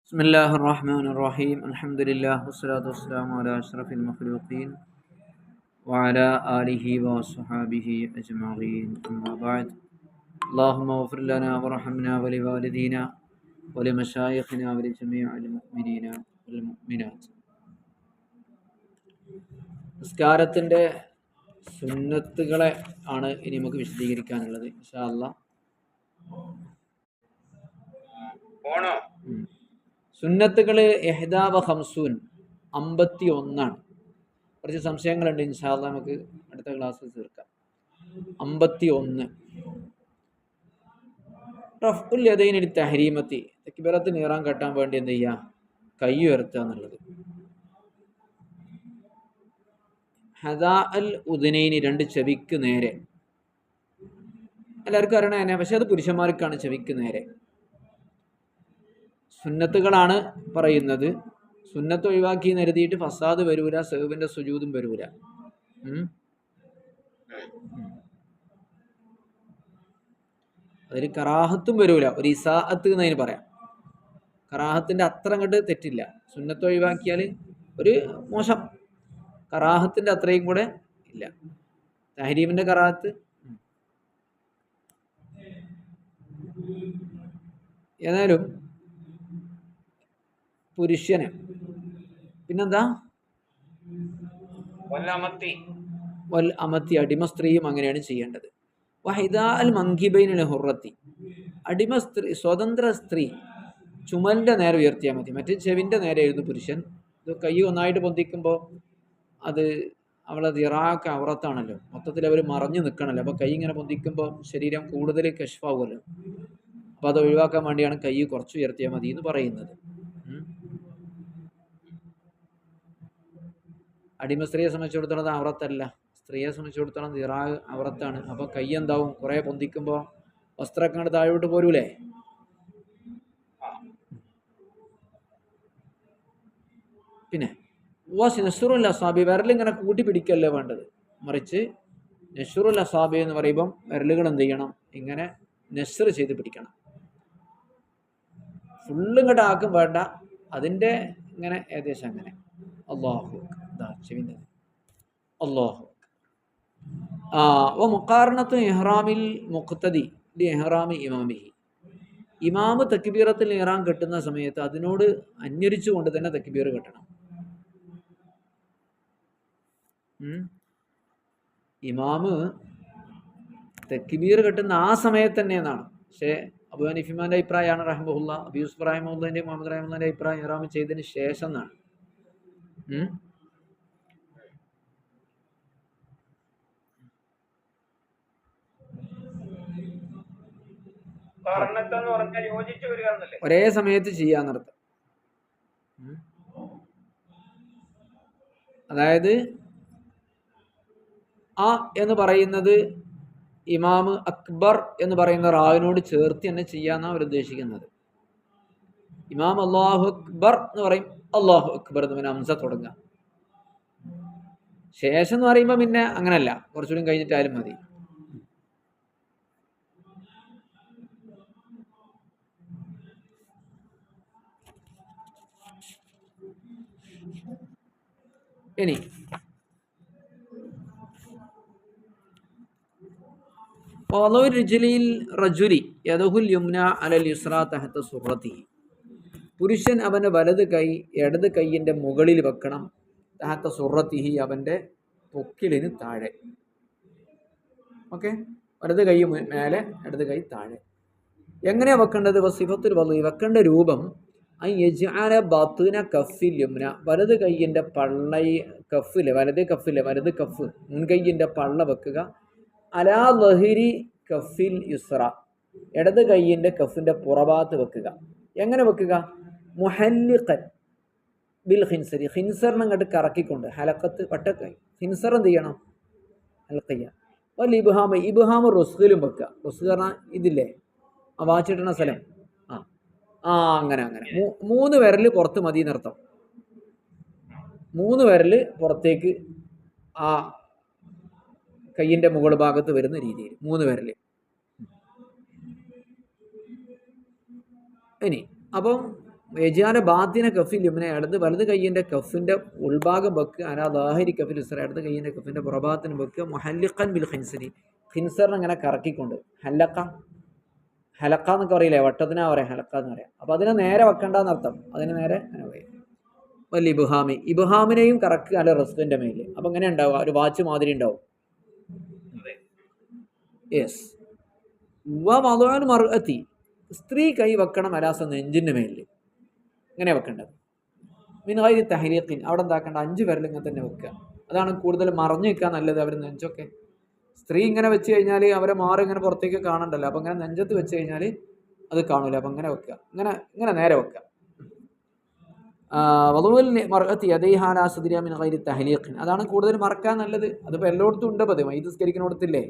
بسم الله الرحمن الرحيم الحمد لله والصلاة والسلام على أشرف المخلوقين وعلى آله وصحابه أجمعين أما بعد اللهم اغفر لنا وارحمنا ولوالدينا ولمشايخنا ولجميع المؤمنين والمؤمنات. നിസ്കാരത്തിൻ്റെ സുന്നത്തുകളെ ആണ് ഇനി നമുക്ക് വിശദീകരിക്കാനുള്ളത് ഇൻഷാ അല്ലാഹ്. സുന്നത്തുകൾ ഇഹ്ദാ വ ഖംസൂൻ 51. കുറച്ച് സംശയങ്ങളുണ്ട്, ഇൻഷാ അല്ലാഹ് നമുക്ക് അടുത്ത ക്ലാസ്സിൽ തീർക്കാം. 51 റഫ്ഉൽ യദൈനി തഹരീമത്തി, തക്ബീറത്തിൽ ഇഹ്റാം കെട്ടാൻ വേണ്ടി എന്ത് ചെയ്യുക, കൈ ഉയർത്തുക എന്നുള്ളത്. ഹദാ അൽ ഉദനൈനി, രണ്ട് ചെവിക്ക് നേരെ. എല്ലാവർക്കും അറിയണ തന്നെ, പക്ഷെ അത് പുരുഷന്മാർക്കാണ് ചെവിക്ക് നേരെ. സുന്നത്തുകളാണ് പറയുന്നത്. സുന്നത്ത് ഒഴിവാക്കി കരുതിയിട്ട് ഫസാദ് വരൂല, സഹ്വിന്റെ സുജൂദും വരൂല. അതിൽ കറാഹത്തും വരൂല, ഒരു ഇസാഅത്ത് എന്നതിന് പറയാം. കറാഹത്തിന്റെ അത്ര അങ്ങോട്ട് തെറ്റില്ല. സുന്നത്ത് ഒഴിവാക്കിയാൽ ഒരു മോശം, കറാഹത്തിന്റെ അത്രയും കൂടെ ഇല്ല. തഹരീമിന്റെ കറാഹത്ത് ഏതായാലും പുരുഷന് പിന്നെന്താ, വൽ അമത്തി, അടിമ സ്ത്രീയും അങ്ങനെയാണ് ചെയ്യേണ്ടത്. വഹിദാ അൽ മങ്കിബൈനിൽ ഹുറത്തി, അടിമ സ്ത്രീ, സ്വതന്ത്ര സ്ത്രീ ചുമലിന്റെ നേരെ ഉയർത്തിയാൽ മതി, മറ്റേ ചെവിന്റെ നേരെ ആയിരുന്നു പുരുഷൻ. ഇത് കൈ ഒന്നായിട്ട് പൊന്തിക്കുമ്പോൾ അത് അവളെ ദിറാക്ക് അവറത്താണല്ലോ, മൊത്തത്തിൽ അവർ മറഞ്ഞു നിൽക്കണല്ലോ. അപ്പോൾ കൈ ഇങ്ങനെ പൊന്തിക്കുമ്പോൾ ശരീരം കൂടുതൽ കഷ്ഫാവുമല്ലോ. അപ്പോൾ അത് ഒഴിവാക്കാൻ വേണ്ടിയാണ് കൈ കുറച്ച് ഉയർത്തിയാൽ മതി എന്ന് പറയുന്നത്. അടിമ സ്ത്രീയെ സംബന്ധിച്ചിടത്തോളം അത് അവറത്തല്ല, സ്ത്രീയെ സംബന്ധിച്ചിടത്തോളം ദിറാ അവറത്താണ്. അപ്പോൾ കൈ എന്താവും, കുറേ പൊന്തിക്കുമ്പോൾ വസ്ത്രമൊക്കെ അങ്ങോട്ട് താഴോട്ട് പോരൂലേ. പിന്നെ നെസ്റുൽ അസാബി, വിരലിങ്ങനെ കൂട്ടി പിടിക്കല്ലേ വേണ്ടത്, മറിച്ച് നെസ്റുൽ അസാബി എന്ന് പറയുമ്പം വിരലുകൾ എന്ത് ചെയ്യണം, ഇങ്ങനെ നെസ്റ് ചെയ്ത് പിടിക്കണം. ഫുള്ളും ഇങ്ങോട്ട് ആക്കും വേണ്ട, അതിൻ്റെ ഇങ്ങനെ ഏകദേശം അങ്ങനെ. അല്ലാഹു ചെവിൻ്റെ അല്ലാഹു. മുഖാർണത്ത് ഇഹ്റാമിൽ മുഖ്തദി ലി ഇഹ്റാമി ഇമാമിഹി, ഇമാമ് തക്ബീറത്തിൽ ഇഹ്റാം കെട്ടുന്ന സമയത്ത് അതിനോട് അന്വരിച്ചു കൊണ്ട് തന്നെ തക്ബീർ കെട്ടണം. ഇമാമ് തക്ബീർ കെട്ടുന്ന ആ സമയത്ത് തന്നെ എന്നാണ്. പക്ഷേ അബൂ ഹനീഫിമാന്റെ അഭിപ്രായമാണ് റഹ്മഹുല്ല, അബൂ യൂസുഫ് റഹിമഹുല്ലന്റെ, മുഹമ്മദ് റഹിമഹുല്ലന്റെ അഭിപ്രായം ഇഹ്റാം ചെയ്തതിന് ശേഷം എന്നാണ്. ഒരേ സമയത്ത് ചെയ്യാന്നർത്ഥം. അതായത് ആ എന്ന് പറയുന്നത് ഇമാമ് അക്ബർ എന്ന് പറയുന്ന റാവിനോട് ചേർത്ത് തന്നെ ചെയ്യാന്നാണ് അവർ ഉദ്ദേശിക്കുന്നത്. ഇമാം അല്ലാഹു അക്ബർ എന്ന് പറയും, അല്ലാഹു അക്ബർ എന്ന് പിന്നെ ഹംസ തുടങ്ങുക. ശേഷം എന്ന് പറയുമ്പോൾ പിന്നെ അങ്ങനല്ല, കുറച്ചുകൂടി കഴിഞ്ഞിട്ടായാലും മതി. ഇനി പുരുഷൻ അവന്റെ വലത് കൈ ഇടത് കൈയിന്റെ മുകളിൽ വെക്കണം. തഹത്ത സുറത്തിഹി, അവന്റെ പൊക്കിലിന് താഴെ. ഓക്കെ, വലത് കൈ മേലെ, ഇടത് കൈ താഴെ. എങ്ങനെയാ വെക്കേണ്ടത്? വസിഫത്തുൽ വളി, വെക്കേണ്ട രൂപം വലത് കൈയിന്റെ വലത് കഫ് മുൻകൈയിന്റെ പള്ള വെക്കുക. അലാ ലഹിരി കഫിൽ യുസ്ര, ഇടത് കൈയിന്റെ കഫിന്റെ പുറഭാഗത്ത് വെക്കുക. എങ്ങനെ വെക്കുക? മുഹല്ലിഖൻ ബിൽ ഖിൻസരി, ഖിൻസറിനെ അങ്ങോട്ട് കറക്കിക്കൊണ്ട്, ഹലക്കത്ത് വട്ടക്കൈ, ഖിൻസർ എന്ത് ചെയ്യണം, ഹൽക്കയ്യ. വൽ ഇബ്ഹാമ, ഇബ്ഹാമ് റുസ്ഖിലും വെക്കുക. റുസ്ഖ് പറഞ്ഞാൽ ഇതില്ലേ, ആ വാച്ചിട്ടുന്ന സ്ഥലം. അങ്ങനെ 3 വിരല് പുറത്ത് മതി എന്നർത്ഥം. 3 വിരല് പുറത്തേക്ക് ആ കയ്യിന്റെ മുകൾ ഭാഗത്ത് വരുന്ന രീതിയിൽ 3 വിരല്. ഇനി അപ്പം യജാല ബാത്തിന കഫിൽ യുമിനെ വലത് കയ്യിൻ്റെ കഫിൻ്റെ ഉൾഭാഗം വെക്കുക. അലാ ദാഹിരി കഫിൽ ഇസ്ര ഇടത് കയ്യിൻ്റെ കഫിൻ്റെ പുറഭാഗത്തിന് വെക്കുക. മുഹല്ലിഖൻ ബിൽ ഖിൻസരി ഖിൻസറിനെ അങ്ങനെ കറക്കിക്കൊണ്ട്. ഹലക്ക എന്നൊക്കെ പറയില്ലേ, വട്ടത്തിനാ പറയാം ഹലക്ക എന്ന് പറയാം. അപ്പോൾ അതിനെ നേരെ വെക്കണ്ടെന്നർത്ഥം. അതിന് നേരെ അങ്ങനെ പോയി. വലിയ ഇബ്ഹാമി ഇബ്ഹാമിനെയും കറക്കുക അല്ല റസ്ഖിൻ്റെ മേൽ. അപ്പം ഇങ്ങനെ ഉണ്ടാവുക, ഒരു വാച്ച് മാതിരി ഉണ്ടാവും. യെസ്. മർഅത്തി സ്ത്രീ കൈ വെക്കണം അലാസ നെഞ്ചിൻ്റെ മേലിൽ. ഇങ്ങനെ വെക്കേണ്ടത്. മിൻഗൈരി തഹ്രീഖിൻ അവിടെ എന്താക്കേണ്ട 5 വിരൽ ഇങ്ങനെ തന്നെ വെക്കുക. അതാണ് കൂടുതൽ മറഞ്ഞു വെക്കാൻ നല്ലത്. അവർ നെഞ്ചൊക്കെ സ്ത്രീ ഇങ്ങനെ വെച്ച് കഴിഞ്ഞാൽ അവരെ മാറി ഇങ്ങനെ പുറത്തേക്ക് കാണണ്ടല്ലോ. അപ്പം ഇങ്ങനെ നെഞ്ചത്ത് വെച്ച് കഴിഞ്ഞാൽ അത് കാണില്ല. അപ്പം ഇങ്ങനെ വെക്കുക, ഇങ്ങനെ നേരെ വെക്കുക. വളുൽ മർഅത്തി യദൈഹാ സദ്രിയ മിൻ ഗൈരി തഹ്ലീഖിൻ അതാണ് കൂടുതൽ മറക്കാൻ നല്ലത്. അതിപ്പോൾ എല്ലായിടത്തും ഉണ്ട്. പതിവ് മൈദസ്കരിക്കുന്നിടത്തില്ലേ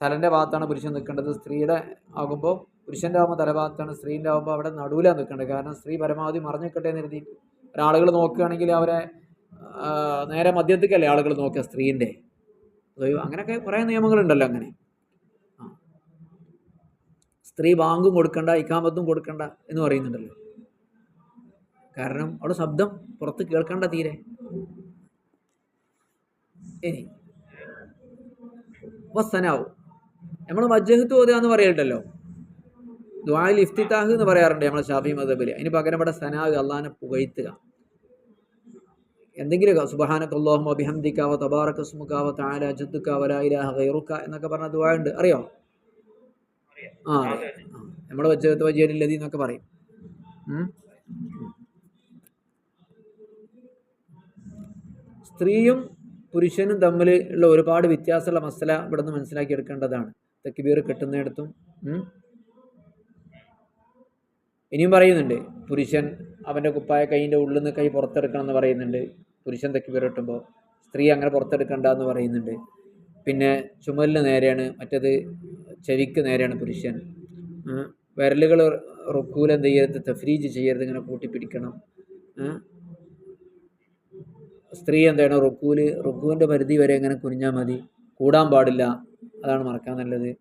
തലൻ്റെ ഭാഗത്താണ് പുരുഷൻ നിൽക്കേണ്ടത്. സ്ത്രീയുടെ ആകുമ്പോൾ പുരുഷൻ്റെ ആകുമ്പോൾ തലഭാഗത്താണ്, സ്ത്രീൻ്റെ ആകുമ്പോൾ അവിടെ നടുവിലാണ് നിൽക്കേണ്ടത്. കാരണം സ്ത്രീ പരമാവധി മറഞ്ഞു നിൽക്കട്ടെ എന്ന് കരുതി. ഒരാളുകൾ നോക്കുകയാണെങ്കിൽ അവരെ നേരെ മധ്യത്തേക്കല്ലേ ആളുകൾ നോക്കുക സ്ത്രീൻ്റെ. അങ്ങനെയൊക്കെ കുറേ നിയമങ്ങളുണ്ടല്ലോ. അങ്ങനെ സ്ത്രീ ബാങ്കും കൊടുക്കണ്ട ഇക്കാമത്തും കൊടുക്കണ്ട എന്ന് പറയുന്നുണ്ടല്ലോ. കാരണം അവിടെ ശബ്ദം പുറത്ത് കേൾക്കണ്ട തീരെ. ഇനി വസ്സനാവും നമ്മൾ വജ്ജഹത്ത് ഓതുക എന്ന് പറയണ്ടല്ലോ. ദുആയിൽ ഇഫ്തിതാഹ് എന്ന് പറയാറുണ്ട് നമ്മളെ ശാഫി മദ്ഹബിൽ. അതിന് പകരം ഇവിടെ സനാഹ് അള്ളാഹിനെ പുകഴ്ത്തുക. എന്തെങ്കിലും സുബ്ഹാനക അല്ലാഹുമ്മ ബിഹംദിക വ തബാറക ഇസ്മുക വ തആല ജദ്ദുക വ ലാ ഇലാഹ ഗൈറുക എന്നൊക്കെ പറഞ്ഞ ദുആ ഉണ്ട്. അറിയോ? നമ്മുടെ വജ്ജഹത്ത് വജ്ജലില്ലദി എന്നൊക്കെ പറയും. സ്ത്രീയും പുരുഷനും തമ്മിൽ ഉള്ള ഒരുപാട് വ്യത്യാസമുള്ള മസല ഇവിടെ നിന്ന് മനസ്സിലാക്കി എടുക്കേണ്ടതാണ്. തക്ബീർ കെട്ടുന്നിടത്തും ഇനിയും പറയുന്നുണ്ട്. പുരുഷൻ അവൻ്റെ കുപ്പായ കൈയിൻ്റെ ഉള്ളിൽ നിന്ന് കൈ പുറത്തെടുക്കണം എന്ന് പറയുന്നുണ്ട്. പുരുഷൻ തക്ബീർ കെട്ടുമ്പോൾ സ്ത്രീ അങ്ങനെ പുറത്തെടുക്കണ്ട എന്ന് പറയുന്നുണ്ട്. പിന്നെ ചുമലിന് നേരെയാണ്, മറ്റേത് ചെവിക്ക് നേരെയാണ് പുരുഷൻ. വിരലുകൾ റുക്കൂൽ എന്ത് ചെയ്യരുത്, തഫ്രീജ് ചെയ്യരുത്, ഇങ്ങനെ കൂട്ടിപ്പിടിക്കണം. സ്ത്രീ എന്താണ് റുക്കൂവിൻ്റെ പരിധി വരെ ഇങ്ങനെ കുനിഞ്ഞാൽ മതി, കൂടാൻ പാടില്ല. അതാണ് മറക്കാൻ നല്ലത്.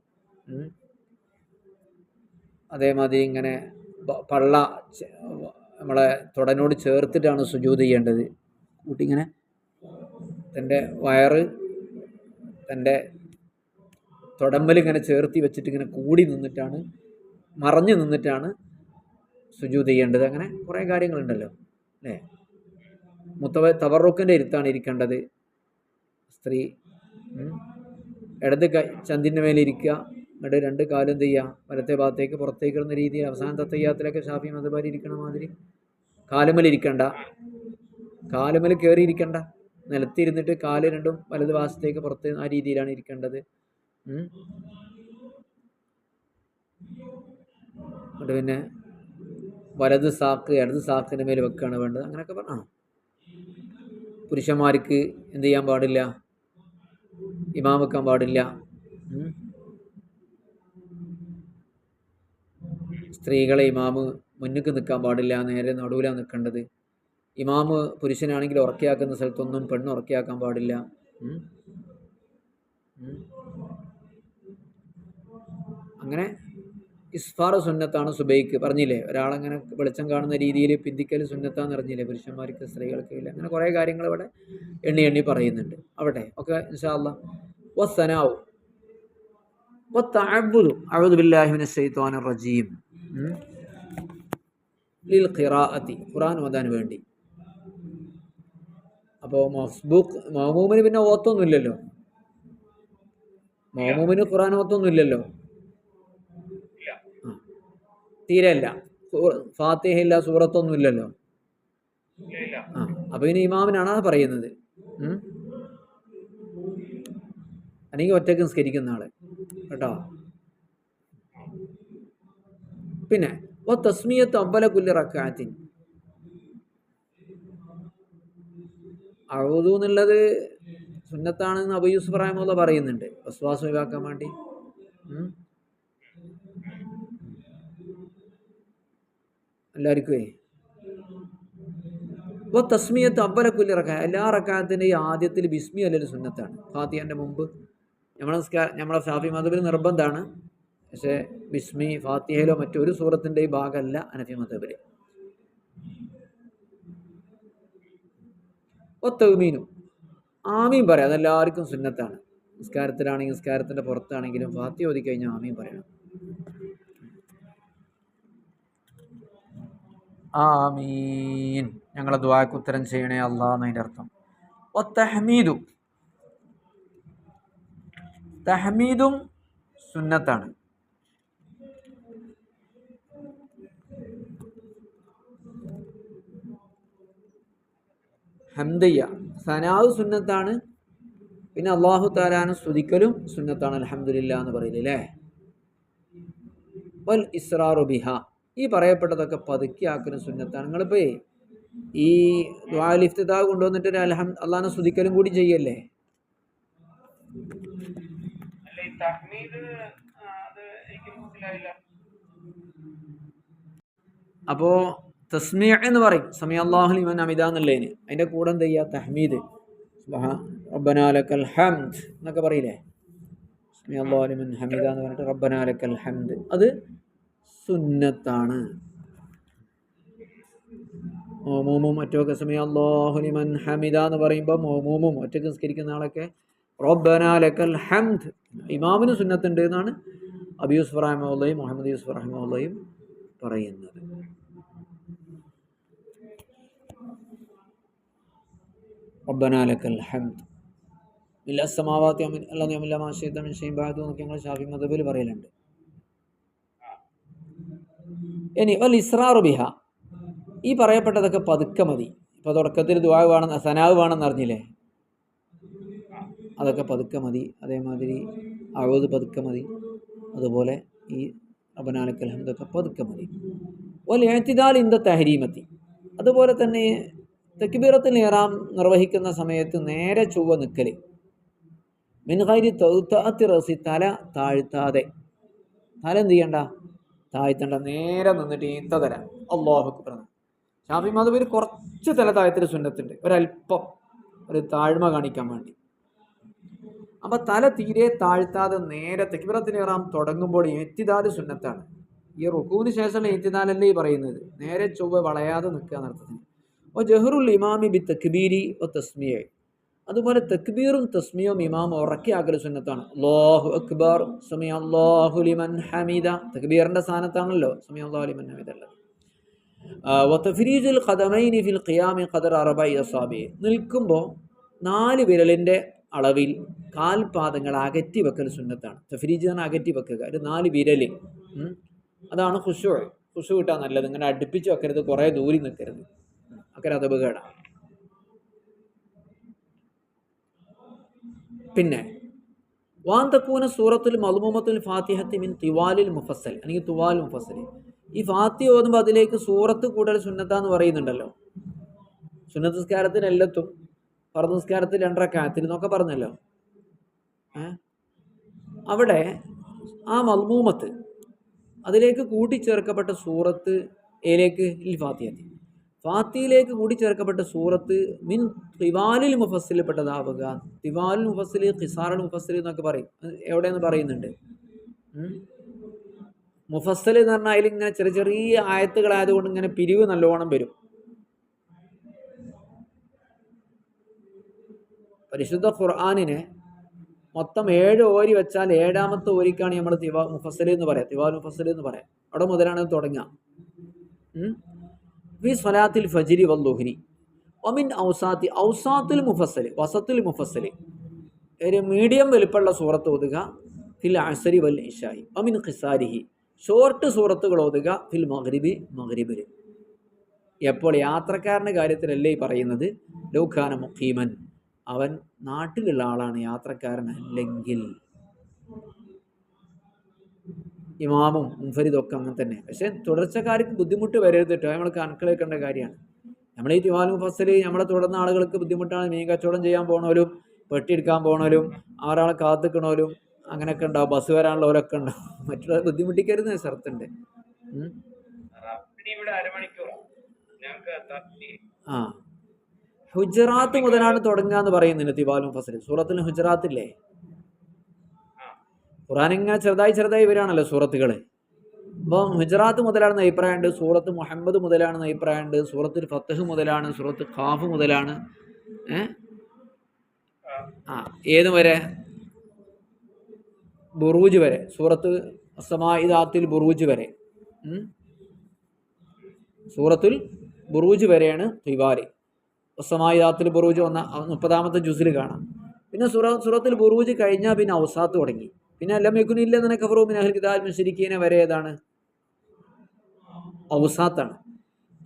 അതേമാതിരി ഇങ്ങനെ പള്ള നമ്മളെ തുടനോട് ചേർത്തിട്ടാണ് സുജൂദ് ചെയ്യേണ്ടത്. കൂട്ടിങ്ങനെ തൻ്റെ വയറ് തൻ്റെ തുടമ്പൽ ഇങ്ങനെ ചേർത്തി വെച്ചിട്ട് ഇങ്ങനെ കൂടി നിന്നിട്ടാണ്, മറഞ്ഞു നിന്നിട്ടാണ് സുജൂദ് ചെയ്യേണ്ടത്. അങ്ങനെ കുറേ കാര്യങ്ങളുണ്ടല്ലോ അല്ലേ. തബറുക്കിൻ്റെ ഇരുത്താണ് ഇരിക്കേണ്ടത് സ്ത്രീ. ഇടത് ചന്തിൻ്റെ മേലെ ഇരിക്കുക, എന്നിട്ട് 2 കാലും എന്ത് ചെയ്യുക, വലത്തെ ഭാഗത്തേക്ക് പുറത്തേക്ക് ഇടുന്ന രീതിയിൽ. അവസാനത്തെ തയ്യാത്തിലൊക്കെ ഷാഫി മദ്ഹബിൽ ഇരിക്കണ മാതിരി കാലുമേൽ ഇരിക്കണ്ട, കാലുമേൽ കയറിയിരിക്കണ്ട, നിലത്തിരുന്നിട്ട് കാല് രണ്ടും വലത് ഭാഗത്തേക്ക് പുറത്ത് ആ രീതിയിലാണ് ഇരിക്കേണ്ടത്. എന്നിട്ട് പിന്നെ വലത് സാക്ക് ഇടത് സാക്കിൻ്റെ മേൽ വെക്കുകയാണ് വേണ്ടത്. അങ്ങനെയൊക്കെ പറഞ്ഞ പുരുഷന്മാർക്ക് എന്ത് ചെയ്യാൻ പാടില്ല, ഇമാം വെക്കാൻ പാടില്ല. സ്ത്രീകളെ ഇമാമ് മുന്നിക്ക് നിൽക്കാൻ പാടില്ല, നേരെ നടുവിലാണ് നിൽക്കേണ്ടത്. ഇമാമ് പുരുഷനാണെങ്കിൽ ഉറക്കിയാക്കുന്ന സ്ഥലത്തൊന്നും പെണ്ണ് ഉറക്കിയാക്കാൻ പാടില്ല. അങ്ങനെ ഇസ്ഫാർ സുന്നത്താണ് സുബൈക്ക് പറഞ്ഞില്ലേ. ഒരാളങ്ങനെ വെളിച്ചം കാണുന്ന രീതിയിൽ പിന്തിക്കൽ സുന്നത്താന്ന് അറിഞ്ഞില്ലേ, പുരുഷന്മാർക്ക് സ്ത്രീകൾക്ക് ഇല്ല. അങ്ങനെ കുറേ കാര്യങ്ങൾ ഇവിടെ എണ്ണി പറയുന്നുണ്ട്. അവിടെ ഒക്കെ ഇൻഷാ അല്ലാഹ്. വസ്സനാഉ വത്തഅബ്ബുദു അഊദു ബില്ലാഹി മിനശ് ശൈത്വാനിർ റജീം ലിൽ ഖിറാഅത്തി ഖുർആൻ ഓതാൻ വേണ്ടി. അപ്പോൾ മഅ്മൂമിന് പിന്നെ ഓത്തൊന്നുമില്ലല്ലോ, മഅ്മൂമിന് ഖുർആൻ ഓത്തൊന്നുമില്ലല്ലോ, തീരെ ഇല്ല. ഫാത്തിഹ ഇല്ല, സൂറത്തൊന്നും ഇല്ലല്ലോ. അപ്പൊ ഇനി ഇമാമിനാണ് അത് പറയുന്നത്. അല്ലെങ്കിൽ ഒറ്റക്ക് നിസ്കരിക്കുന്ന ആള് കേട്ടോ. പിന്നെ തസ്മിയത്ത് അവ്വല കുല്ലി റക്അത്തിൻ അഊദു എന്നുള്ളത് സുന്നത്താണെന്ന് അബൂ യൂസുഫ് റഹിമഹുല്ലാഹ് പറയുന്നുണ്ട്, വസ്വാസ് ഒഴിവാക്കാൻ വേണ്ടി. എല്ലാവർക്കുമേ തസ്മിയത്ത് അവ്വല കുല്ലി റക്അ എല്ലാ റക്അത്തിൻ്റെ ആദ്യത്തിൽ ബിസ്മി അല്ലൊരു സുന്നത്താണ്. ഫാത്തിഹൻ്റെ മുമ്പ് നമ്മളെ ഷാഫി മദ്ഹബിൽ നിർബന്ധമാണ്. പക്ഷേ ബിസ്മി ഫാത്തിഹയിലോ മറ്റൊരു സൂറത്തിൻ്റെ ഭാഗമല്ല ഹനഫി മദ്ഹബിൽ. ഒത്തമീനും ആമീൻ പറയാം. അതെല്ലാവർക്കും സുന്നത്താണ്. നിസ്കാരത്തിലാണെങ്കിൽ നിസ്കാരത്തിൻ്റെ പുറത്താണെങ്കിലും ഫാത്തിഹ ഓതി കഴിഞ്ഞാൽ ആമീൻ പറയണം. ആമീൻ, ഞങ്ങളെ ദുആക്ക് ഉത്തരം ചെയ്യണേ അല്ലാ എന്നതിൻ്റെ അർത്ഥം. തഹ്മീദു, തഹ്മീദും സുന്നത്താണ്. ഹംദയ്യ സനാവ് സുന്നത്താണ്. പിന്നെ അല്ലാഹു തആലാനെ സ്തുതിക്കലും സുന്നത്താണ്. അൽഹംദുലില്ലാ എന്ന് പറയില്ലേ. വൽ ഇസ്റാറു ബിഹ, ഈ പറയപ്പെട്ടതൊക്കെ പതുക്കിയാക്കുന്ന സുന്നത്താണ്. നിങ്ങളിപ്പോ ഈ ദുആഉൽ ഇഫ്തിതാഹ് കൊണ്ടുവന്നിട്ട് ഒരു അല്ലാഹനെ സ്തുതിക്കലും കൂടി ചെയ്യല്ലേ. അപ്പോ തസ്മീഅ് എന്ന് പറയും, സമീഅ അല്ലാഹു ലിമൻ ഹമിദ എന്നുള്ളതിന്. അതിന്റെ കൂടെ എന്ത് ചെയ്യുക, തഹ്മീദ്, റബ്ബനാ ലക്കൽ ഹംദ് എന്നൊക്കെ പറയില്ലേ. സമീഅ അല്ലാഹു ലിമൻ ഹമിദ എന്ന് പറഞ്ഞിട്ട് റബ്ബനാ ലക്കൽ ഹംദ്, അത് സുന്നത്താണ്. മൗമൂമും മറ്റൊക്കെ സമീഅ അല്ലാഹു ലിമൻ ഹമിദ എന്ന് പറയുമ്പോൾ മൗമൂമും ഒറ്റക്ക് നിസ്കരിക്കുന്ന ആളൊക്കെ റബ്ബനാ ലക്കൽ ഹംദ്. ഇമാമിന് സുന്നത്തുണ്ട് എന്നാണ് അബി യൂസുഫ് റഹിമഹുള്ളയും മുഹമ്മദ് യൂസുഫ് റഹിമഹുള്ളയും പറയുന്നത്. റബ്ബനാ ലക്കൽ ഹംദ് മില്ല സമാവാതി അല്ലാഹു മില്ല മാ ശൈഅത മിൻ ഷൈഇൻ ബഅദു എന്നൊക്കെ ഞങ്ങൾ ശാഫി മദ്ഹബിൽ പറയലുണ്ട്. ഇനി വൽ ഇസ്റാറു ബിഹ, ഈ പറയപ്പെട്ടതൊക്കെ പതുക്കെ മതി. ഇപ്പോൾ തുടക്കത്തിൽ ദുആ വേണം, സനാവ് വേണമെന്ന് അറിഞ്ഞില്ലേ, അതൊക്കെ പതുക്കെ മതി. അതേമാതിരി അഊദ് പതുക്കെ മതി. അതുപോലെ ഈ റബ്ബനാ ലക്കൽ ഹംദൊക്കെ പതുക്കെ മതി. വൽ ഇഅ്തിദാൽ ഇൻദ തഹരീമത്തി, അതുപോലെ തന്നെ തക്ബീറത്തുൽ ഇഹ്റാം നിർവഹിക്കുന്ന സമയത്ത് നേരെ ചൊവ്വ നിൽക്കൽ. മിൻ ഗൈരി തൗതഅത്തി റഅസി, തല താഴ്ത്താതെ. തല എന്ത് ചെയ്യണ്ട, താഴ്ത്തണ്ട, നേരെ നിന്നിട്ട് ഈത്ത തല അല്ലാഹു അക്ബർ. ശാഫി മദ്ഹബിൽ കുറച്ച് തല താഴ്ത്തൽ സുന്നത്തുണ്ട്, ഒരല്പം ഒരു താഴ്മ കാണിക്കാൻ വേണ്ടി. അപ്പം തല തീരെ താഴ്ത്താതെ നേരെ തക്ബീറത്തുൽ ഇഹ്റാം തുടങ്ങുമ്പോൾ ഇഅ്തിദാൽ സുന്നത്താണ്. ഈ റുകൂവിന് ശേഷമുള്ള ഇഅ്തിദാലല്ലേ ഈ പറയുന്നത്, നേരെ ചൊവ്വ വളയാതെ നിൽക്കുക എന്നർത്ഥത്തിന്. ഓ ജഹറുൽ ഇമാമി ബി തക്ബീരി ഒ തസ്മിയ, അതുപോലെ തക്ബീറും തസ്മിയും ഇമാം ഉറക്കിയാക്കൽ സുന്നത്താണ്. അല്ലാഹു അക്ബർ സമീഅ അല്ലാഹു ലിമൻ ഹമിദ, തക്ബീറിന്റെ സ്ഥാനത്താണല്ലോ സമീഅ അല്ലാഹു ലിമൻ ഹമിദ ഉള്ളത്. വ തഫ്രീജുൽ ഖദമൈനി ഫിൽ ഖിയാമി ഖദർ അർബഇ അസാബി, നിൽക്കുമ്പോൾ 4 വിരലിന്റെ അളവിൽ കാൽപാദങ്ങൾ അകറ്റി വെക്കൽ സുന്നത്താണ്. തഫ്രീജ് ആണ് അകറ്റി വെക്കുക, ഒരു 4 വിരല്. അതാണ് ഖുശൂ. ഖുശൂ കിട്ടാൻ നല്ലത്. ഇങ്ങനെ അടുപ്പിച്ച് വെക്കരുത്, കുറേ ദൂരി നിൽക്കരുത്, ഒക്കെ ഒരു അപകടമാണ്. പിന്നെ വാൻ തക്കൂന സൂറത്തുൽ മദ്മൂമത്തുൽ ഫാത്തിഹത്തി മിൻ തിവാലിൽ മുഫസ്സൽ, അല്ലെങ്കിൽ തുവാൽ മുഫസ്സൽ. ഈ ഫാത്തിഹ ഓതുമ്പോൾ അതിലേക്ക് സൂറത്ത് കൂടുതൽ സുന്നത്താന്ന് പറയുന്നുണ്ടല്ലോ. സുന്നത്ത് നിസ്കാരത്തിന് എല്ലാത്തും, ഫർദ് നിസ്കാരത്തിൽ 2 റക്അത്തിൽ എന്നൊക്കെ പറഞ്ഞല്ലോ. അവിടെ ആ മദ്മൂമത്ത് അതിലേക്ക് കൂട്ടിച്ചേർക്കപ്പെട്ട സൂറത്ത് ഏലേക്ക് ഇൽ ഫാത്തിഹത്തി, ഫാത്തിഹയിലേക്ക് കൂടിച്ചേർക്കപ്പെട്ട സൂറത്ത് മിൻ തിവാലിൽ മുഫസ്സിൽപ്പെട്ടതാവുക. തിവാലുൽ മുഫസ്സിൽ, ഖിസാറുൽ മുഫസ്സിൽ എന്നൊക്കെ പറയും. എവിടെയെന്ന് പറയുന്നുണ്ട്. മുഫസ്സിൽ എന്ന് പറഞ്ഞാൽ അതിലിങ്ങനെ ചെറിയ ചെറിയ ആയത്തുകളായതുകൊണ്ട് ഇങ്ങനെ പിരിവ് നല്ലോണം വരും. പരിശുദ്ധ ഖുർആനിനെ മൊത്തം 7 ഓരി വെച്ചാൽ 7ാമത്തെ ഓരിക്കാണ് നമ്മൾ മുഫസ്സിൽ എന്ന് പറയാം, തിവാലുൽ മുഫസ്സിൽ എന്ന് പറയാം. അവിടെ മുതലാണ് തുടങ്ങുക. ഫി സ്വലാത്തിൽ ഫജ്രി വദ്ദുഹ്രി വമിൻ ഔസാത്തി, ഔസാത്തുൽ മുഫസ്സിൽ, വസത്തുൽ മുഫസ്സിൽ, ഒരു മീഡിയം വലിപ്പമുള്ള സൂറത്ത് ഓതുക. ഫിൽ അസ്രി വൽ ഇശായി വമിൻ ഖിസാരിഹി, ഷോർട്ട് സൂറത്തുകൾ ഓതുക. ഫിൽ മഗ്രിബി, മഗ്രിബിൽ. എപ്പോൾ യാത്രക്കാരൻ്റെ കാര്യത്തിലല്ലേ ഈ പറയുന്നത്. ലൗഖാന മുഖീമൻ, അവൻ നാട്ടിലുള്ള ആളാണ്, യാത്രക്കാരനല്ലെങ്കിൽ. ഇമാമും മുൻഫരിദൊക്കെ അങ്ങനെ തന്നെ. പക്ഷെ തുടർച്ചക്കാർക്ക് ബുദ്ധിമുട്ട് വരരുത് കേട്ടോ, നമ്മൾ കണക്കിലെടുക്കേണ്ട കാര്യമാണ്. നമ്മൾ ഈ തിവാൽ മുഫസ്സിൽ നമ്മളെ തുടർന്ന ആളുകൾക്ക് ബുദ്ധിമുട്ടാണ്. മീൻ കച്ചവടം ചെയ്യാൻ പോകണവരും, പെട്ടിയെടുക്കാൻ പോകണവരും, 6 ആളെ കാത്തിക്കണവരും, അങ്ങനെയൊക്കെ ഉണ്ടാവും. ബസ് വരാനുള്ളവരൊക്കെ ഉണ്ടാവും. മറ്റുള്ളവർ ബുദ്ധിമുട്ടിക്കരുത് സ്ഥലത്തുണ്ട്. ആ ഹുജറാത്ത് മുതലാണ് തുടങ്ങുക എന്ന് പറയുന്നുണ്ട് തിവാൽ മുഫസ്സിൽ. സൂറത്തുൽ ഹുജറാത്തില്ലേ, ഖുർആൻ ഇങ്ങനെ ചെറുതായി വരികയാണല്ലോ സൂറത്തുകൾ. അപ്പം ഹുജറാത്ത് മുതലാണെന്ന് അഭിപ്രായമുണ്ട്, സൂറത്ത് മുഹമ്മദ് മുതലാണെന്ന് അഭിപ്രായമുണ്ട്, സൂറത്തുൽ ഫത്ഹ് മുതലാണ്, സൂറത്ത് ഖാഫ് മുതലാണ്. ഏത് വരെ? ബുറൂജ് വരെ, സൂറത്ത് സമാഇദാത്തിൽ ബുറൂജ് വരെ. സൂറത്തുൽ ബുറൂജ് വരെയാണ് ഖിവാരി. സമാഇദാത്തിൽ ബുറൂജ് 30-ാമത്തെ ജുസിൽ കാണാം. പിന്നെ സൂറത്തുൽ ബുറൂജ് കഴിഞ്ഞാൽ പിന്നെ ഔസാത്ത് തുടങ്ങി. പിന്നെ ലം യകുനില്ല എന്ന കഫറു മിൻ അഹ്ലിൽ കിതാബിൽ മുശ്രിക്കീന വരെ ഏതാണ്? ഔസാത്താണ്.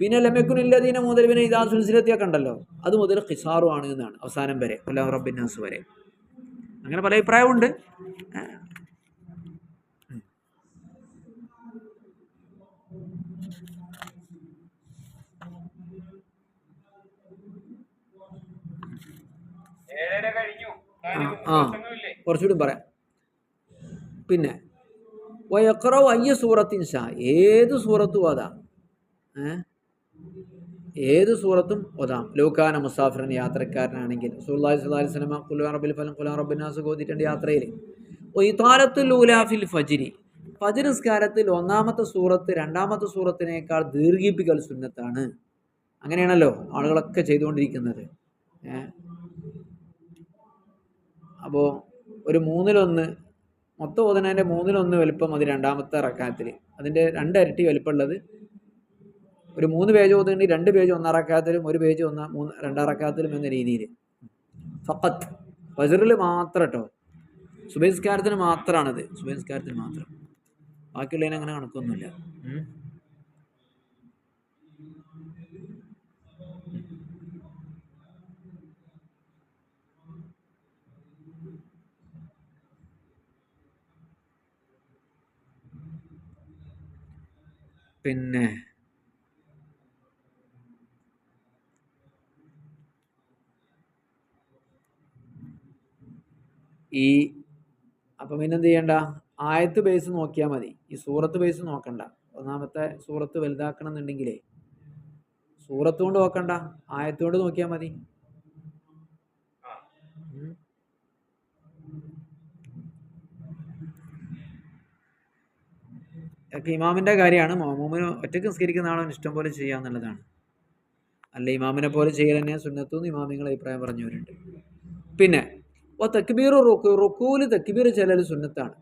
പിന്നെ ലം യകുനില്ലദീന മുതൽ പിന്നെ ഇദാ സുൽസിലത്തിയൊക്കെ ഉണ്ടല്ലോ, അത് മുതൽ ഖിസാറു ആണ് എന്നാണ്, അവസാനം വരെ, അല്ലാഹു റബ്ബിൻ നാസ് വരെ. അങ്ങനെ പല അഭിപ്രായമുണ്ട്. കുറച്ചുകൂടി പറയാം. പിന്നെ വയഖറഉ അയ്യ സൂറത്തിൻ ഷാ, ഏത് സൂറത്തും ഓതാം. ഏത് സൂറത്തും ഓതാം. ലൗകാന മുസാഫിറൻ, യാത്രക്കാരനാണെങ്കിൽ. റസൂലുള്ളാഹി സ്വല്ലല്ലാഹി അലൈഹി വസല്ലം ഖുൽ റബ്ബിൽ ഫലം ഖുൽ റബ്ബിൻ നാസ് ഓതിയിട്ടുണ്ട് യാത്രയിൽ. ഇതാലത്തുൽ ഊലാ ഫിൽ ഫജ്രി, ഫജ്ർ നിസ്കാരത്തിൽ 1-ാമത്തെ സൂറത്ത് 2-ാമത്തെ സൂറത്തിനേക്കാൾ ദീർഘിപ്പിക്കൽ സുന്നത്താണ്. അങ്ങനെയാണല്ലോ ആളുകളൊക്കെ ചെയ്തുകൊണ്ടിരിക്കുന്നത്. അപ്പോൾ ഒരു 1/3 മൊത്തം ഓതുന്നതിൻ്റെ 1/3 വലുപ്പം അത് 2-ാമത്തെ റക്അത്തിൽ, അതിൻ്റെ 2 ഇരട്ടി വലുപ്പമുള്ളത്. ഒരു 3 പേജ് ഓതുന്നുണ്ടെങ്കിൽ 2 പേജ് 1 റക്അത്തിലും 1 പേജ് 2 റക്അത്തിലും എന്ന രീതിയിൽ. ഫഖത്ത് ഫജ്റിൽ മാത്രം കേട്ടോ, സുബഹി നിസ്കാരത്തിന് മാത്രമാണത്, സുബഹി നിസ്കാരത്തിന് മാത്രം. ബാക്കിയുള്ളതിന് അങ്ങനെ കണക്കൊന്നുമില്ല. പിന്നെ അപ്പം പിന്നെന്ത് ചെയ്യണ്ട, ആയത്ത് ബേസ് നോക്കിയാൽ മതി, ഈ സൂറത്ത് ബേസ് നോക്കണ്ട. 1-ാമത്തെ സൂറത്ത് വലുതാക്കണം എന്നുണ്ടെങ്കിലേ സൂറത്ത് കൊണ്ട് നോക്കണ്ട, ആയത്തുകൊണ്ട് നോക്കിയാൽ മതി. ഒക്കെ ഇമാമിൻ്റെ കാര്യമാണ്. മാമൂമിന് ഒറ്റയ്ക്ക് നിസ്കരിക്കുന്ന ആളവൻ ഇഷ്ടം പോലെ ചെയ്യാന്നുള്ളതാണ്. അല്ല ഇമാമിനെ പോലെ ചെയ്യൽ തന്നെ സുന്നത്തുനിന്ന് ഇമാമിങ്ങൾ അഭിപ്രായം പറഞ്ഞവരുണ്ട്. പിന്നെ തക്ബീർ റുക്കൂല് തക്ബീർ ചെല്ലൽ സുന്നത്താണ്.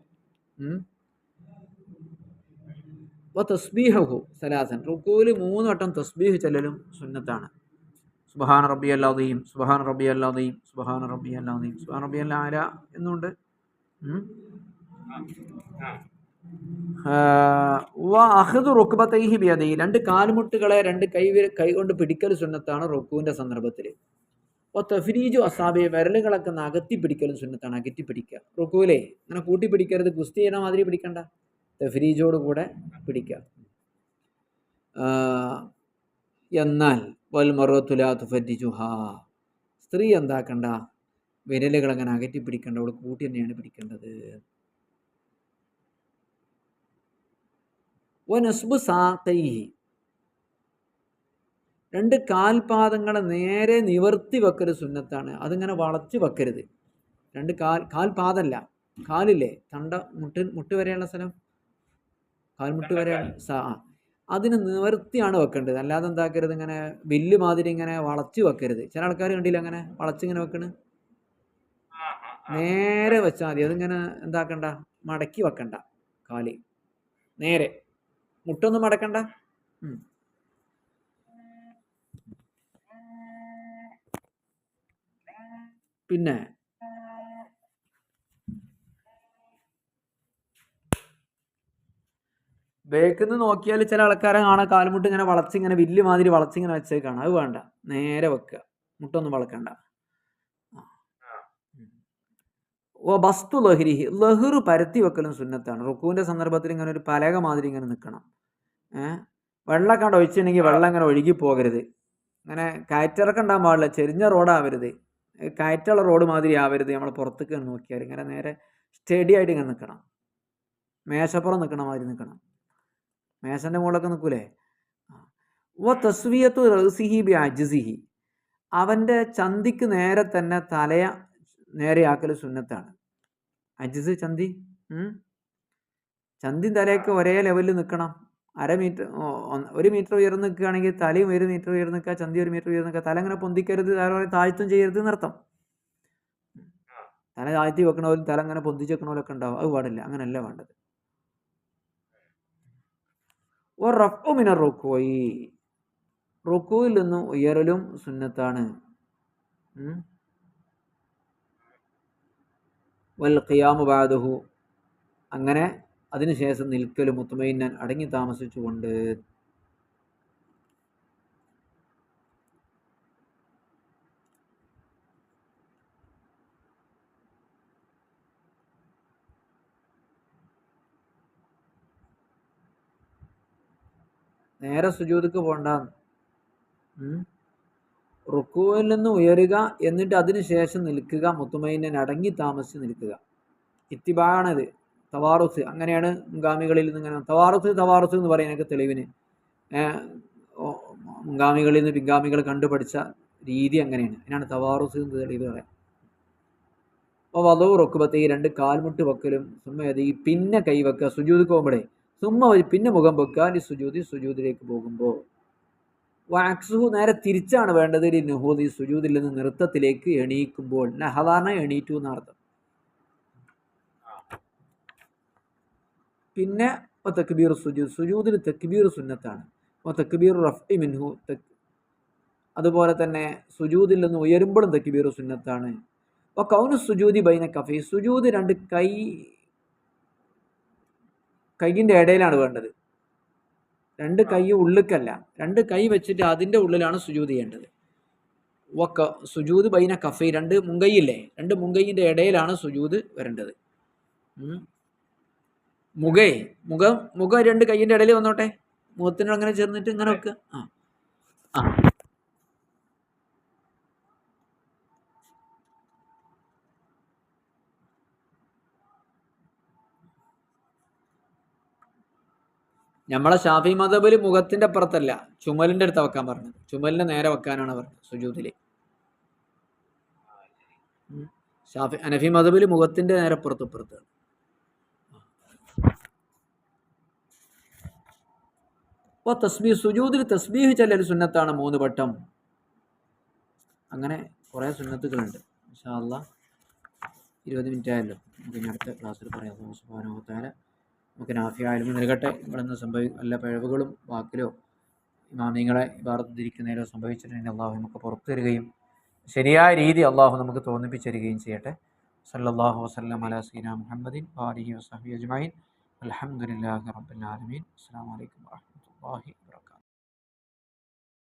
തസ്ബീഹു സലാസൻ, റുക്കൂല് 3 വട്ടം തസ്ബീഹ് ചെല്ലലും സുന്നത്താണ്. സുബ്ഹാന റബ്ബിയൽ അദീം, സുബ്ഹാന റബ്ബിയൽ അദീം, സുബ്ഹാന റബ്ബിയൽ അദീം, സുബ്ഹാന റബ്ബിയൽ അഅല എന്നുണ്ട്. അഖ്ദു റുക്ബതൈഹി ബിയദൈഹി, 2 കാൽമുട്ടുകളെ 2 കൈ കൊണ്ട് പിടിക്കൽ സുന്നത്താണ് റുക്കൂവിൻ്റെ സന്ദർഭത്തിൽ. തഫ്രീജു അസാബി, വിരലുകളൊക്കെ അകത്തി പിടിക്കലും സുന്നത്താണ്, അകറ്റി പിടിക്കുക. റുക്കൂലേ അങ്ങനെ കൂട്ടി പിടിക്കരുത്, കുസ്തി ചെയ്യണ മാതിരി പിടിക്കണ്ട, തഫ്രീജോട് കൂടെ പിടിക്കുക. എന്നാൽ വൽ മർഅതു ലാ തുഫരിജുഹാ, സ്ത്രീ എന്താക്കണ്ട, വിരലുകൾ അങ്ങനെ അകറ്റി പിടിക്കേണ്ട, അവൾ കൂട്ടി തന്നെയാണ് പിടിക്കേണ്ടത്. വനസ്ബു സാഖൈഹി, 2 കാൽപാദങ്ങളെ നേരെ നിവർത്തി വെക്കൽ സുന്നത്താണ്, അതിങ്ങനെ വളച്ച് വെക്കരുത്. 2 കാൽപാദമല്ല, കാലില്ലേ മുട്ട് വരെയുള്ള സ്ഥലം, കാൽമുട്ട് വരെയുള്ള അതിന് നിവർത്തിയാണ് വെക്കേണ്ടത്. അല്ലാതെ എന്താക്കരുത്, ഇങ്ങനെ വില്ല് മാതിരി ഇങ്ങനെ വളച്ച് വെക്കരുത്. ചില ആൾക്കാർ കണ്ടില്ല അങ്ങനെ വളച്ചിങ്ങനെ വെക്കണ്, നേരെ വെച്ചാൽ മതി. അതിങ്ങനെ എന്താക്കണ്ട, മടക്കി വെക്കണ്ട, കാല് നേരെ, മുട്ടൊന്നും മടക്കണ്ട. പിന്നെ ബേക്കിൽ നിന്ന് നോക്കിയാൽ ചില ആൾക്കാരെ കാണാൻ കാൽമുട്ട് ഇങ്ങനെ വളച്ചിങ്ങനെ വില്ല് മാതിരി വളച്ചിങ്ങനെ വെച്ചേക്കാണ്. അത് വേണ്ട, നേരെ വെക്കുക, മുട്ടൊന്നും വളക്കണ്ട. ബസ്തു ലഹ്രിഹി, ലഹ്റ് പരത്തി വെക്കലും സുന്നത്താണ്. റുക്കൂവിൻ്റെ സന്ദർഭത്തിൽ ഇങ്ങനെ ഒരു പലക മാതിരി ഇങ്ങനെ നിൽക്കണം. വെള്ളം കണ്ട് ഒഴിച്ചിട്ടുണ്ടെങ്കിൽ വെള്ളം ഇങ്ങനെ ഒഴുകി പോകരുത്. അങ്ങനെ കയറ്റിറക്കം ഉണ്ടാകാൻ പാടില്ല, ചെരിഞ്ഞ റോഡാവരുത്, കയറ്റുള്ള റോഡ് മാതിരി ആവരുത്. നമ്മൾ പുറത്തേക്ക് നോക്കിയാൽ ഇങ്ങനെ നേരെ സ്റ്റഡി ആയിട്ട് ഇങ്ങനെ നിൽക്കണം, മേശപ്പുറം നിൽക്കണ മാതിരി നിൽക്കണം. മേശൻ്റെ മുകളിലൊക്കെ നിൽക്കൂലേ. തസ്വിയത്തു റസിഹി ബി അജ്സിഹി, അവൻ്റെ ചന്തിക്ക് നേരെ തന്നെ തലയ നേരെയാക്കൽ സുന്നത്താണ്. അജ്സ് ചന്തി, ചന്തി തലയൊക്കെ ഒരേ ലെവലിൽ നിൽക്കണം, 1 മീറ്റർ 1 മീറ്റർ ഉയർന്ന് നിൽക്കുകയാണെങ്കിൽ തലയും 1 മീറ്റർ ഉയർന്ന് നിൽക്കുക, ചന്തി 1 മീറ്റർ ഉയർന്ന് നിൽക്കുക. തല അങ്ങനെ പൊന്തിക്കരുത്, അതുപോലെ താഴ്ത്തും ചെയ്യരുത് എന്നർത്ഥം. തല താഴ്ത്തി വെക്കണവരും തല അങ്ങനെ പൊന്തിച്ച് വെക്കണവരൊക്കെ ഉണ്ടാവും. അത് പാടില്ല, അങ്ങനെയല്ല വേണ്ടത്. റുക്കൂയിൽ നിന്നും ഉയരലും സുന്നത്താണ്. വൽ ഖിയാമു ബഅദഹു, അങ്ങനെ അതിനുശേഷം നിൽക്കലും മുത്മയിന്നൻ അടങ്ങി താമസിച്ചുകൊണ്ട്. നേരെ സുജൂദക്ക് പോണ്ട. റുക്കൂയിൽ നിന്ന് ഉയരുക, എന്നിട്ട് അതിനുശേഷം നിൽക്കുക, മുത്മയിന്നൻ അടങ്ങി താമസിച്ച് നിൽക്കുക. ഇത്തിബാണത്, തവാറുസ്. അങ്ങനെയാണ് മുൻഗാമികളിൽ നിന്ന് ഇങ്ങനെ തവാറുസ് എന്ന് പറയുന്നതൊക്കെ തെളിവിന് മുൻഗാമികളിൽ നിന്ന് പിൻഗാമികൾ കണ്ടുപഠിച്ച രീതി അങ്ങനെയാണ്. അതിനാണ് തവാറുസ് എന്ന് തെളിവ് പറയാം. അപ്പോൾ വധു റുക്കുബത്തെ 2 കാൽമുട്ട് വെക്കലും, സുമ്മതി പിന്നെ കൈവെക്കുക സുജൂദ് പോകുമ്പോഴേ, പിന്നെ മുഖം വെക്കുക സുജൂദിലേക്ക് പോകുമ്പോൾ. വാക്സുഹു നേരെ തിരിച്ചാണ് വേണ്ടത്. നുഹൂദി സുജൂദിൽ നിന്ന് നൃത്തത്തിലേക്ക് എണീക്കുമ്പോൾ. സാധാരണ എണീറ്റു എന്നർത്ഥം. പിന്നെ തക്ബീർ സുജൂദ്, സുജൂദിൽ തക്ബീർ സുന്നത്താണ്. തക്ബീർ റഫ്ഇ മിൻഹു, അതുപോലെ തന്നെ സുജൂദിൽ നിന്ന് ഉയരുമ്പോഴും തക്ബീർ സുന്നത്താണ്. കൗനു സുജൂദി ബൈന കഫൈ, സുജൂദ് 2 കൈയിൻ്റെ ഇടയിലാണ് വേണ്ടത്. 2 കൈ ഉള്ളിക്കല്ല, 2 കൈ വെച്ചിട്ട് അതിൻ്റെ ഉള്ളിലാണ് സുജൂദ് ചെയ്യേണ്ടത്. സുജൂദ് ബൈന കഫൈ, 2 മുങ്കൈയില്ലേ, 2 മുങ്കൈയിൻ്റെ ഇടയിലാണ് സുജൂദ് വരേണ്ടത്. മുഖം 2 കൈയിൻ്റെ ഇടയിൽ വന്നോട്ടെ, മുഖത്തിനോട് അങ്ങനെ ചേർന്നിട്ട് ഇങ്ങനെ വെക്കുക. നമ്മളെ ഷാഫി മദ്ഹബിൽ മുഖത്തിൻ്റെ അപ്പുറത്തല്ല, ചുമലിൻ്റെ അടുത്ത് വെക്കാൻ പറഞ്ഞത്. ചുമലിനെ നേരെ വെക്കാനാണ് പറഞ്ഞത് സുജൂദിൽ. ഹനഫി മദ്ഹബിൽ മുഖത്തിൻ്റെ നേരെ പുറത്ത്. അപ്പോൾ തസ്ബീഹ്, സുജൂദിൽ തസ്ബീഹ് ചൊല്ലൽ സുന്നത്താണ് 3 വട്ടം. അങ്ങനെ കുറേ സുന്നത്തുകളുണ്ട്. ഇൻഷാ അല്ലാഹ് 20 മിനിറ്റ് ആയല്ലോ, നമുക്ക് അടുത്ത ക്ലാസ്സിൽ പറയാം. അല്ലാഹു സുബ്ഹാനഹു വ തആല നമുക്ക് നാഫിയായ ഇൽമ് നൽകട്ടെ. ഇവിടുന്ന് വല്ല പിഴവുകളും വാക്കിലോ ഇമാമിങ്ങളെ ഇബാറത്തിരിക്കുന്നതിലോ സംഭവിച്ചിട്ടുണ്ടെങ്കിൽ അള്ളാഹു നമുക്ക് പുറത്തു തരികയും ശരിയായ രീതി അള്ളാഹു നമുക്ക് തോന്നിപ്പിച്ചരികയും ചെയ്യട്ടെ. സല്ലല്ലാഹു വസല്ലം അലാ സയ്യിദിനാ മുഹമ്മദിൻ വആലിഹി വസഹ്ബിഹി അജ്മഈൻ. അൽഹംദുലില്ലാഹി റബ്ബിൽ ആലമീൻ. അസ്സലാമു അലൈക്കും വറഹ്മത്തുള്ളാഹി